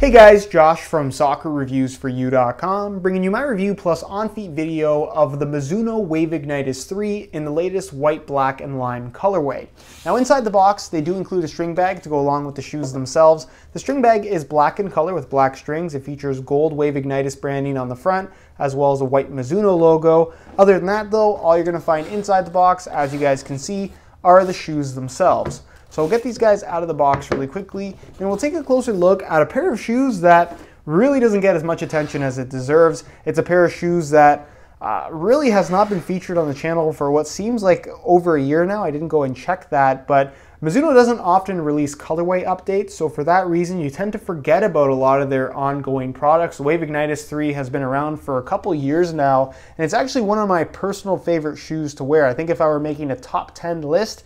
Hey guys, Josh from SoccerReviewsForYou.com, bringing you my review plus on-feet video of the Mizuno Wave Ignitus 3 in the latest white, black, and lime colorway. Now inside the box, they do include a string bag to go along with the shoes themselves. The string bag is black in color with black strings. It features gold Wave Ignitus branding on the front, as well as a white Mizuno logo. Other than that though, all you're gonna find inside the box, as you guys can see, are the shoes themselves. So we'll get these guys out of the box really quickly, and we'll take a closer look at a pair of shoes that really doesn't get as much attention as it deserves. It's a pair of shoes that really has not been featured on the channel for what seems like over a year now. I didn't go and check that, but Mizuno doesn't often release colorway updates, so for that reason, you tend to forget about a lot of their ongoing products. The Wave Ignitus 3 has been around for a couple years now, and it's actually one of my personal favorite shoes to wear. I think if I were making a top 10 list,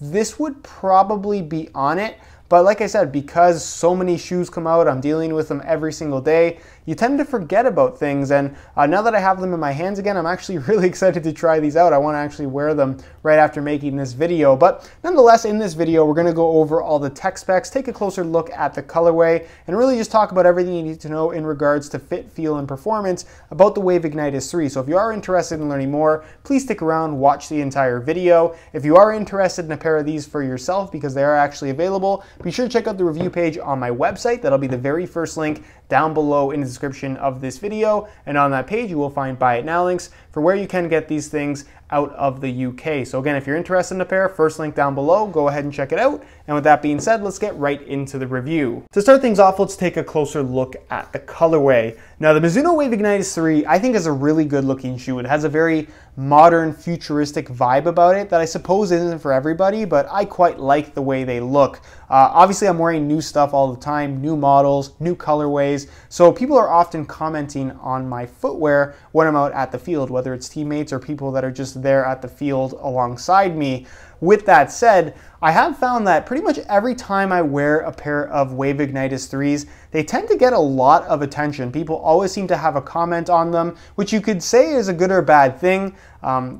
this would probably be on it, but like I said, because so many shoes come out, I'm dealing with them every single day, you tend to forget about things, and now that I have them in my hands again, I'm actually really excited to try these out. I want to actually wear them right after making this video, but nonetheless, in this video, we're going to go over all the tech specs, take a closer look at the colorway, and really just talk about everything you need to know in regards to fit, feel, and performance about the Wave Ignitus 3. So if you are interested in learning more, please stick around, watch the entire video. If you are interested in a pair of these for yourself, because they are actually available, be sure to check out the review page on my website. That'll be the very first link down below in the description of this video, and on that page you will find buy it now links for where you can get these things out of the UK. So again, if you're interested in a pair, first link down below, go ahead and check it out. And with that being said, let's get right into the review. To start things off, let's take a closer look at the colorway. Now the Mizuno Wave Ignitus 3 I think is a really good looking shoe. It has a very modern, futuristic vibe about it that I suppose isn't for everybody, but I quite like the way they look. Obviously I'm wearing new stuff all the time, new models, new colorways, so people are often commenting on my footwear when I'm out at the field, whether it's teammates or people that are just there at the field alongside me. With that said, I have found that pretty much every time I wear a pair of Wave Ignitus 3s, they tend to get a lot of attention. People always seem to have a comment on them, which you could say is a good or bad thing.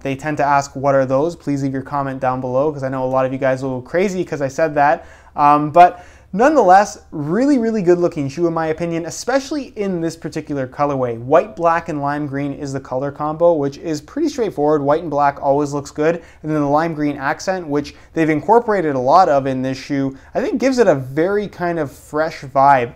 They tend to ask, what are those? Please leave your comment down below, because I know a lot of you guys will go crazy because I said that. But nonetheless, really good looking shoe in my opinion, especially in this particular colorway. White, black, and lime green is the color combo, which is pretty straightforward. White and black always looks good. And then the lime green accent, which they've incorporated a lot of in this shoe, I think gives it a very kind of fresh vibe.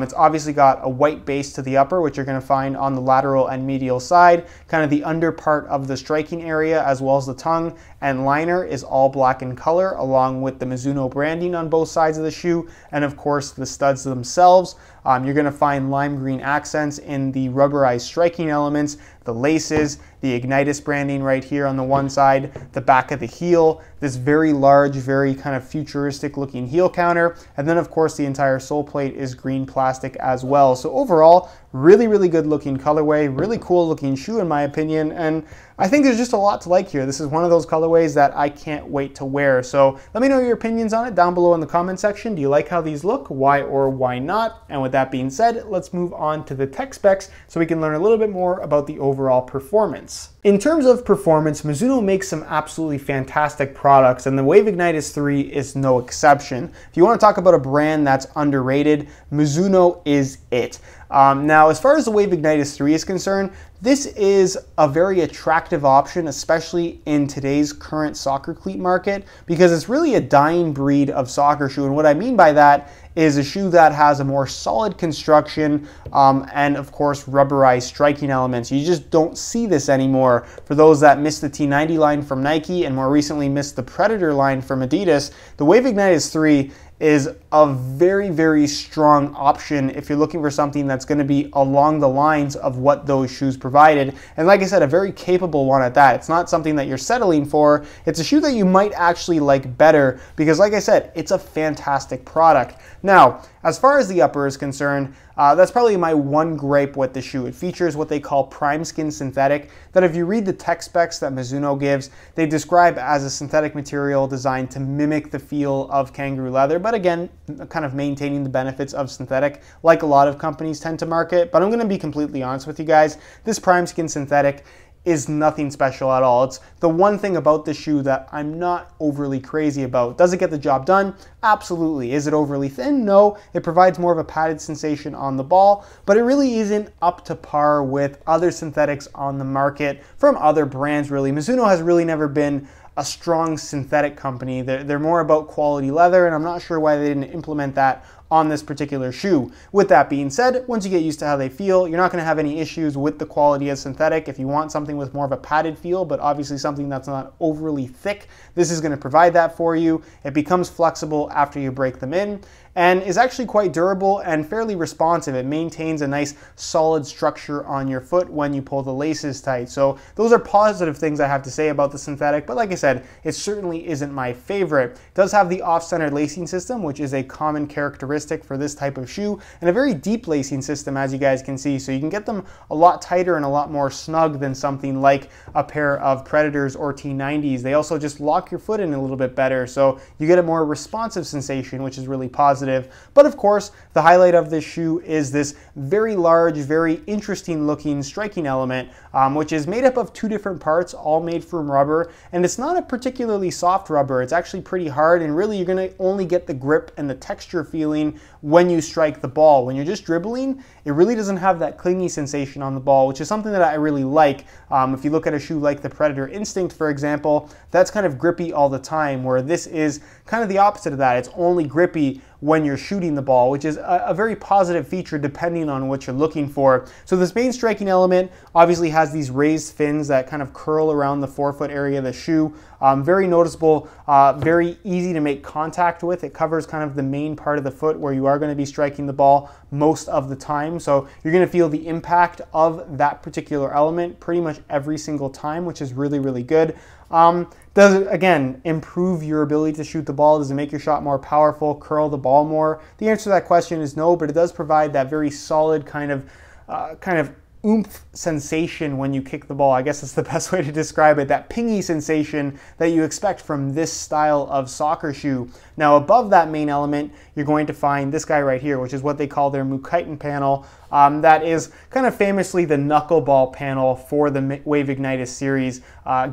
It's obviously got a white base to the upper, which you're going to find on the lateral and medial side. Kind of the under part of the striking area, as well as the tongue and liner, is all black in color, along with the Mizuno branding on both sides of the shoe, and of course the studs themselves. You're going to find lime green accents in the rubberized striking elements, the laces, the Ignitus branding right here on the one side, the back of the heel, this very large, very kind of futuristic looking heel counter, and then of course the entire sole plate is green plastic as well. So overall, really good looking colorway, really cool looking shoe in my opinion, and I think there's just a lot to like here. This is one of those colorways that I can't wait to wear. So let me know your opinions on it down below in the comment section. Do you like how these look? Why or why not? And with that being said, let's move on to the tech specs so we can learn a little bit more about the overall performance. In terms of performance, Mizuno makes some absolutely fantastic products, and the Wave Ignitus 3 is no exception. If you want to talk about a brand that's underrated, Mizuno is it. Now, as far as the Wave Ignitus 3 is concerned, this is a very attractive option, especially in today's current soccer cleat market, because it's really a dying breed of soccer shoe. And what I mean by that is a shoe that has a more solid construction and of course rubberized striking elements. You just don't see this anymore. For those that missed the T90 line from Nike and more recently missed the Predator line from Adidas, the Wave Ignitus 3 is a very strong option if you're looking for something that's going to be along the lines of what those shoes provided. And like I said, a very capable one at that. It's not something that you're settling for. It's a shoe that you might actually like better because, like I said, it's a fantastic product. Now, as far as the upper is concerned, that's probably my one gripe with the shoe. It features what they call prime skin synthetic, that if you read the tech specs that Mizuno gives, they describe as a synthetic material designed to mimic the feel of kangaroo leather, but again, kind of maintaining the benefits of synthetic, like a lot of companies tend to market. But I'm going to be completely honest with you guys, this prime skin synthetic is nothing special at all. It's the one thing about the shoe that I'm not overly crazy about. Does it get the job done? Absolutely. Is it overly thin? No. It provides more of a padded sensation on the ball, but it really isn't up to par with other synthetics on the market from other brands, really. Mizuno has really never been a strong synthetic company. They're more about quality leather, and I'm not sure why they didn't implement that on this particular shoe. With that being said, once you get used to how they feel, you're not going to have any issues with the quality of synthetic. If you want something with more of a padded feel, but obviously something that's not overly thick, this is going to provide that for you. It becomes flexible after you break them in, and is actually quite durable and fairly responsive. It maintains a nice solid structure on your foot when you pull the laces tight. So those are positive things I have to say about the synthetic, but like I said, it certainly isn't my favorite. It does have the off-center lacing system, which is a common characteristic for this type of shoe, and a very deep lacing system, as you guys can see. So you can get them a lot tighter and a lot more snug than something like a pair of Predators or T90s. They also just lock your foot in a little bit better, so you get a more responsive sensation, which is really positive. But of course, the highlight of this shoe is this very large, very interesting looking striking element, which is made up of two different parts, all made from rubber, and it's not a particularly soft rubber. It's actually pretty hard, and really you're going to only get the grip and the texture feeling when you strike the ball. When you're just dribbling, it really doesn't have that clingy sensation on the ball, which is something that I really like. If you look at a shoe like the Predator Instinct, for example, that's kind of grippy all the time, where this is kind of the opposite of that. It's only grippy when you're shooting the ball, which is a very positive feature depending on what you're looking for. So this main striking element obviously has these raised fins that kind of curl around the forefoot area of the shoe. Very noticeable, very easy to make contact with. It covers kind of the main part of the foot where you are going to be striking the ball most of the time. So you're going to feel the impact of that particular element pretty much every single time, which is really, really good. Does it, again, improve your ability to shoot the ball? Does it make your shot more powerful, curl the ball more? The answer to that question is no, but it does provide that very solid kind of oomph sensation when you kick the ball. I guess that's the best way to describe it, that pingy sensation that you expect from this style of soccer shoe. Now above that main element, you're going to find this guy right here, which is what they call their Mukaiten panel. That is kind of famously the knuckleball panel for the Wave Ignitus series.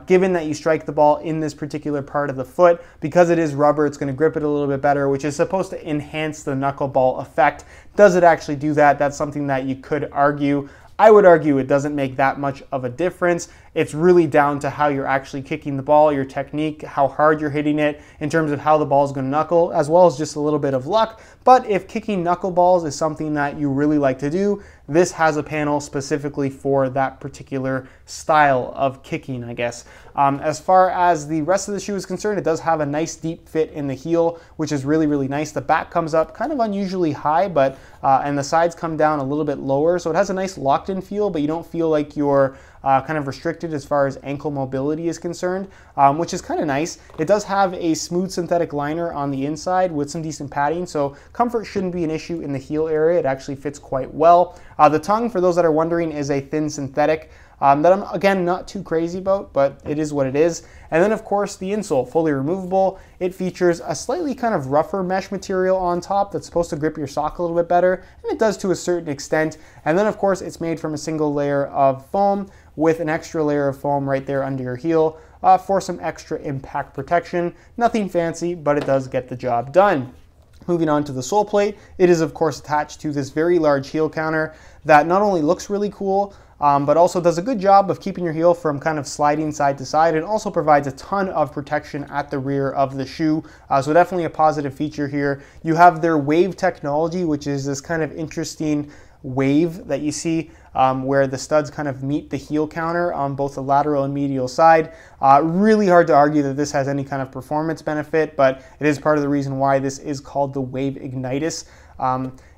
Given that you strike the ball in this particular part of the foot, because it is rubber, it's going to grip it a little bit better, which is supposed to enhance the knuckleball effect. Does it actually do that? That's something that you could argue. I would argue it doesn't make that much of a difference. It's really down to how you're actually kicking the ball, your technique, how hard you're hitting it, in terms of how the ball is going to knuckle, as well as just a little bit of luck. But if kicking knuckleballs is something that you really like to do, this has a panel specifically for that particular style of kicking, I guess. As far as the rest of the shoe is concerned, it does have a nice deep fit in the heel, which is really, really nice. The back comes up kind of unusually high, but and the sides come down a little bit lower, so it has a nice locked-in feel, but you don't feel like you're kind of restricted as far as ankle mobility is concerned, which is kind of nice. It does have a smooth synthetic liner on the inside with some decent padding, so comfort shouldn't be an issue in the heel area. It actually fits quite well. The tongue, for those that are wondering, is a thin synthetic that I'm, again, not too crazy about, but it is what it is. And then, of course, the insole, fully removable. It features a slightly kind of rougher mesh material on top that's supposed to grip your sock a little bit better, and it does to a certain extent. And then, of course, it's made from a single layer of foam with an extra layer of foam right there under your heel for some extra impact protection. Nothing fancy, but it does get the job done. Moving on to the sole plate, it is of course attached to this very large heel counter that not only looks really cool, but also does a good job of keeping your heel from kind of sliding side to side, and also provides a ton of protection at the rear of the shoe. So definitely a positive feature here. You have their wave technology, which is this kind of interesting wave that you see where the studs kind of meet the heel counter on both the lateral and medial side. Really hard to argue that this has any kind of performance benefit, but it is part of the reason why this is called the Wave Ignitus.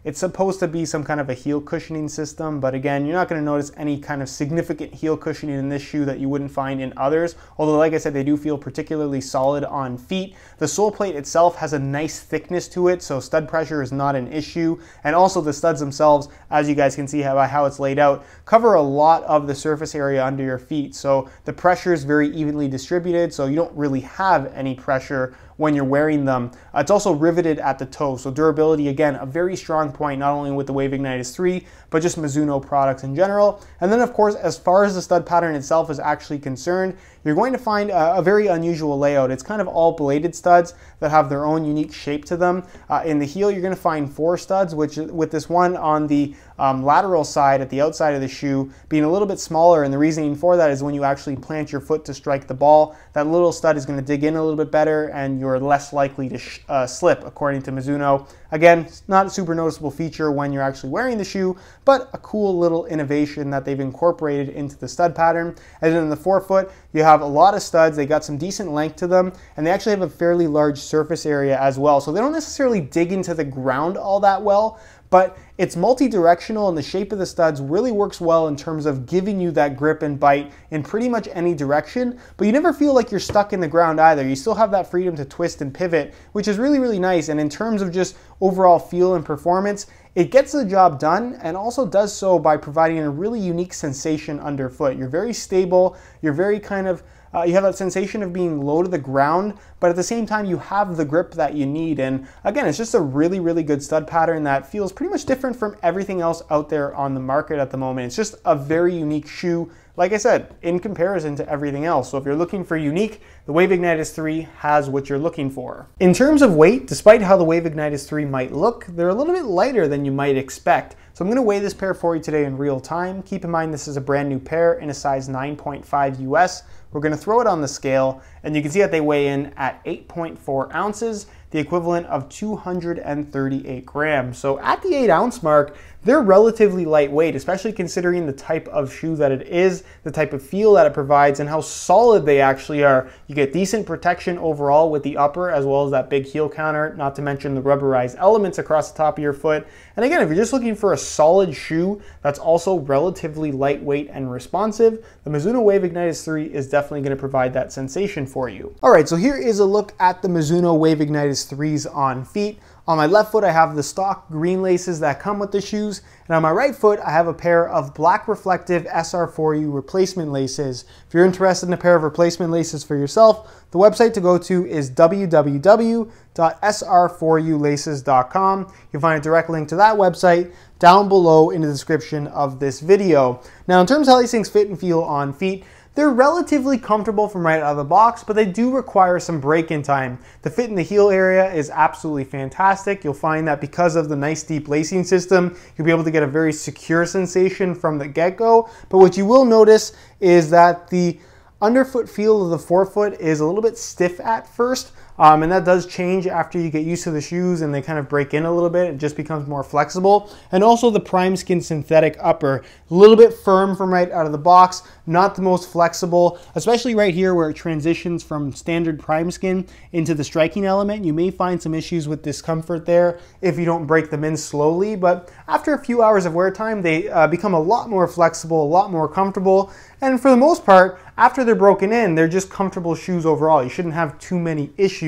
It's supposed to be some kind of a heel cushioning system, but again, you're not going to notice any kind of significant heel cushioning in this shoe that you wouldn't find in others. Although, like I said, they do feel particularly solid on feet. The sole plate itself has a nice thickness to it, so stud pressure is not an issue. And also the studs themselves, as you guys can see by how it's laid out, cover a lot of the surface area under your feet. So the pressure is very evenly distributed, so you don't really have any pressure when you're wearing them. It's also riveted at the toe, so durability, again, a very strong point, not only with the Wave Ignitus 3, but just Mizuno products in general. And then, of course, as far as the stud pattern itself is actually concerned, you're going to find a very unusual layout. It's kind of all bladed studs that have their own unique shape to them. In the heel, you're going to find 4 studs, which with this one on the lateral side at the outside of the shoe being a little bit smaller, and the reasoning for that is when you actually plant your foot to strike the ball, that little stud is going to dig in a little bit better and you're less likely to slip, according to Mizuno. Again, not a super noticeable feature when you're actually wearing the shoe, but a cool little innovation that they've incorporated into the stud pattern. And then in the forefoot, you have a lot of studs. They got some decent length to them, and they actually have a fairly large surface area as well. So they don't necessarily dig into the ground all that well, but it's multi-directional, and the shape of the studs really works well in terms of giving you that grip and bite in pretty much any direction, but you never feel like you're stuck in the ground either. You still have that freedom to twist and pivot, which is really, really nice. And in terms of just overall feel and performance, it gets the job done, and also does so by providing a really unique sensation underfoot. You're very stable, you're very kind of, you have that sensation of being low to the ground, but at the same time you have the grip that you need. And again, it's just a really, really good stud pattern that feels pretty much different from everything else out there on the market at the moment. It's just a very unique shoe, like I said, in comparison to everything else. So if you're looking for unique, the Wave Ignitus 3 has what you're looking for. In terms of weight, despite how the Wave Ignitus 3 might look, they're a little bit lighter than you might expect. So I'm going to weigh this pair for you today in real time. Keep in mind this is a brand new pair in a size 9.5 US. We're going to throw it on the scale, and you can see that they weigh in at 8.4 ounces, the equivalent of 238 grams. So at the 8-ounce mark, they're relatively lightweight, especially considering the type of shoe that it is, the type of feel that it provides, and how solid they actually are. You get decent protection overall with the upper, as well as that big heel counter, not to mention the rubberized elements across the top of your foot. And again, if you're just looking for a solid shoe that's also relatively lightweight and responsive, the Mizuno Wave Ignitus 3 is definitely going to provide that sensation for you. All right, so here is a look at the Mizuno Wave Ignitus 3s on feet. On my left foot, I have the stock green laces that come with the shoes, and on my right foot, I have a pair of black reflective SR4U replacement laces. If you're interested in a pair of replacement laces for yourself, the website to go to is www.sr4ulaces.com. You'll find a direct link to that website down below in the description of this video. Now, in terms of how these things fit and feel on feet, they're relatively comfortable from right out of the box, but they do require some break-in time. The fit in the heel area is absolutely fantastic. You'll find that because of the nice deep lacing system, you'll be able to get a very secure sensation from the get-go. But what you will notice is that the underfoot feel of the forefoot is a little bit stiff at first. And that does change after you get used to the shoes and they kind of break in a little bit. It just becomes more flexible. And also the Prime Skin synthetic upper, a little bit firm from right out of the box, not the most flexible, especially right here where it transitions from standard Prime Skin into the striking element. You may find some issues with discomfort there if you don't break them in slowly, but after a few hours of wear time, they become a lot more flexible, a lot more comfortable. And for the most part, after they're broken in, they're just comfortable shoes overall. You shouldn't have too many issues.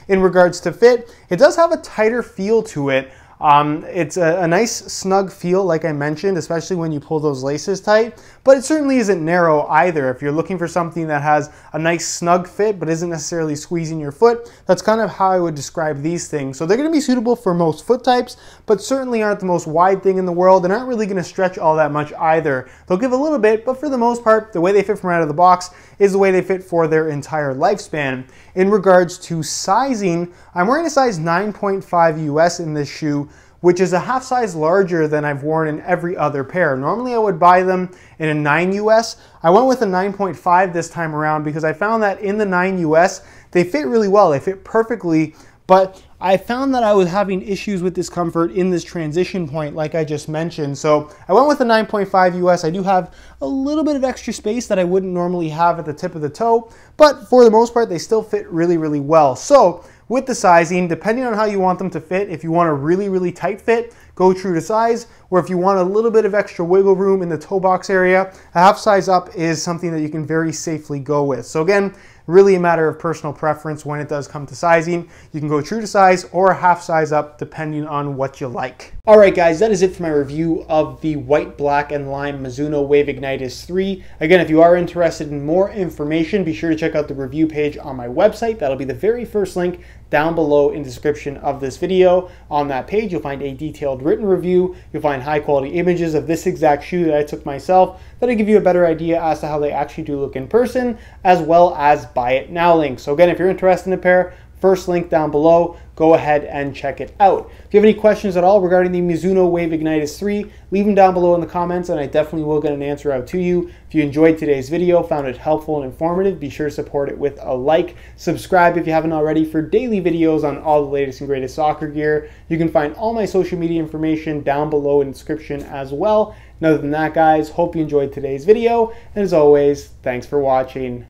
In regards to fit, it does have a tighter feel to it. It's a nice snug feel, like I mentioned, especially when you pull those laces tight, but it certainly isn't narrow either. If you're looking for something that has a nice snug fit but isn't necessarily squeezing your foot, that's kind of how I would describe these things. So they're going to be suitable for most foot types, but certainly aren't the most wide thing in the world and aren't really going to stretch all that much either. They'll give a little bit, but for the most part, the way they fit from out of the box is the way they fit for their entire lifespan. In regards to sizing, I'm wearing a size 9.5 US in this shoe, which is a half size larger than I've worn in every other pair. Normally I would buy them in a 9 US. I went with a 9.5 this time around because I found that in the 9 US, they fit really well. They fit perfectly, but I found that I was having issues with discomfort in this transition point, like I just mentioned. So I went with a 9.5 US. I do have a little bit of extra space that I wouldn't normally have at the tip of the toe, but for the most part, they still fit really, really well. So with the sizing, depending on how you want them to fit, if you want a really, really tight fit, go true to size, or if you want a little bit of extra wiggle room in the toe box area, a half size up is something that you can very safely go with. So again, really a matter of personal preference when it does come to sizing. You can go true to size or a half size up depending on what you like. All right guys, that is it for my review of the white, black, and lime Mizuno Wave Ignitus 3. Again, if you are interested in more information, be sure to check out the review page on my website. That'll be the very first link down below in the description of this video. On that page, you'll find a detailed written review. You'll find high quality images of this exact shoe that I took myself that'll give you a better idea as to how they actually do look in person, as well as buy it now links. So again, if you're interested in a pair, first link down below, go ahead and check it out. If you have any questions at all regarding the Mizuno Wave Ignitus 3, leave them down below in the comments and I definitely will get an answer out to you. If you enjoyed today's video, found it helpful and informative, be sure to support it with a like. Subscribe if you haven't already for daily videos on all the latest and greatest soccer gear. You can find all my social media information down below in the description as well. And other than that, guys, hope you enjoyed today's video. And as always, thanks for watching.